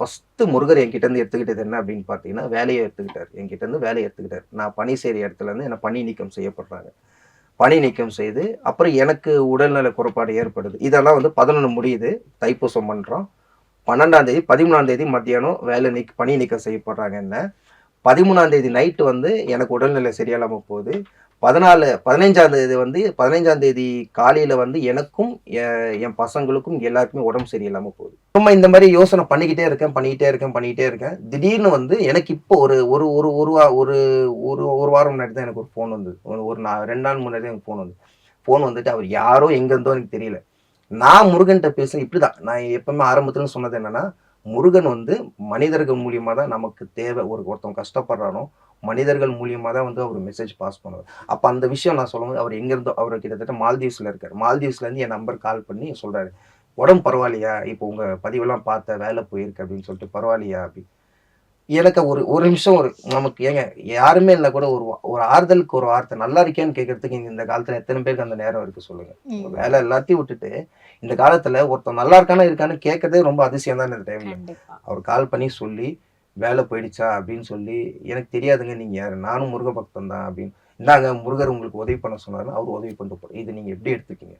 First Murugar என்கிட்டேருந்து எடுத்துக்கிட்டது என்ன அப்படின்னு பார்த்தீங்கன்னா, வேலைய எடுத்துக்கிட்டாரு. என்கிட்டேருந்து வேலைய எடுத்துக்கிட்டாரு. நான் பணி செய்ற இடத்துலருந்து என்ன பணி நீக்கம் செய்யப்படுறாங்க. பணி நீக்கம் செய்து, அப்புறம் எனக்கு உடல்நல குறைபாடு ஏற்படுது. இதெல்லாம் வந்து 11 முடியுது. தைப்பூசம் பண்றோம். 12ஆம் தேதி, 13ஆம் தேதி மத்தியானம் பணி நீக்கம் செய்யப்படுறாங்க என்ன. 13ஆம் தேதி நைட்டு வந்து எனக்கு உடல்நிலை சரியில்லாம போகுது. 15ஆம் தேதி வந்து 15ஆம் தேதி காலையில வந்து எனக்கும், என் பசங்களுக்கும் எல்லாருக்குமே உடம்பு சரியில்லாம போகுது. சும்மா இந்த மாரி யோசனை பண்ணிக்கிட்டே இருக்கேன். திடீர்னு வந்து எனக்கு இப்போ ஒரு ஒரு ஒரு ஒரு வா ஒரு ஒரு ஒரு வாரம் முன்னாடி தான் எனக்கு ஒரு ஃபோன் வந்தது. ஒரு ஒரு 2 நாள் முன்னாடி தான் எனக்கு ஃபோன் வந்தது. ஃபோன் வந்துட்டு அவர் யாரோ எங்க இருந்தோ எனக்கு தெரியல. நான் முருகன்ட்ட பேசுறேன் இப்படிதான். நான் எப்பவுமே ஆரம்பத்துல சொன்னது என்னன்னா, முருகன் வந்து மனிதர்கள் மூலியமா தான் நமக்கு தேவை. ஒருத்தவங்க கஷ்டப்படுறானோ, மனிதர்கள் மூலியமா தான் வந்து அவரு மெசேஜ் பாஸ் பண்ணுவாரு. அப்ப அந்த விஷயம் நான் சொல்லும்போது, அவர் எங்க இருந்தோ அவரு கிட்டத்தட்ட மால்தீவ்ஸ்ல இருக்காரு. மால்தீவ்ஸ்லேருந்து என் நம்பருக்கு கால் பண்ணி சொல்றாரு. "உடம்பு பரவாயில்லையா? இப்போ உங்க பதிவெல்லாம் பார்த்தேன். வேலை போயிருக்கு" அப்படின்னு சொல்லிட்டு, "பரவாயில்லையா?" அப்படின்னு. எனக்கு ஒரு ஒரு நிமிஷம் நமக்கு ஏங்க யாருமே இல்ல கூட ஒரு ஆறுதலுக்கு ஒரு வார்த்தை, "நல்லா இருக்கியான்னு?" கேட்கறதுக்கு இந்த காலத்துல எத்தன பேருக்கு அந்த நேரம் இருக்கு சொல்லுங்க. உங்க ம். வேலை எல்லாத்தையும் விட்டுட்டு, இந்த காலத்துல ஒருத்தன் நல்லா இருக்கான்னு கேட்கறதே ரொம்ப அதிசயம் தான் இந்த டைம்ல. கண்டிப்பா. அவர் கால் பண்ணி சொல்லி, "வேலை போயிடுச்சா?" அப்படின்னு சொல்லி, "எனக்கு தெரியாதுங்க நீங்க யாரு? நானும் முருக பக்தன் தான்" அப்படின்னு. "இந்தாங்க முருகர் உங்களுக்கு உதவி பண்ண சொன்னாருன்னு" அவரு உதவி பண்ணிட்டு போறாரு. இத நீங்க எப்படி எடுத்துக்கீங்க?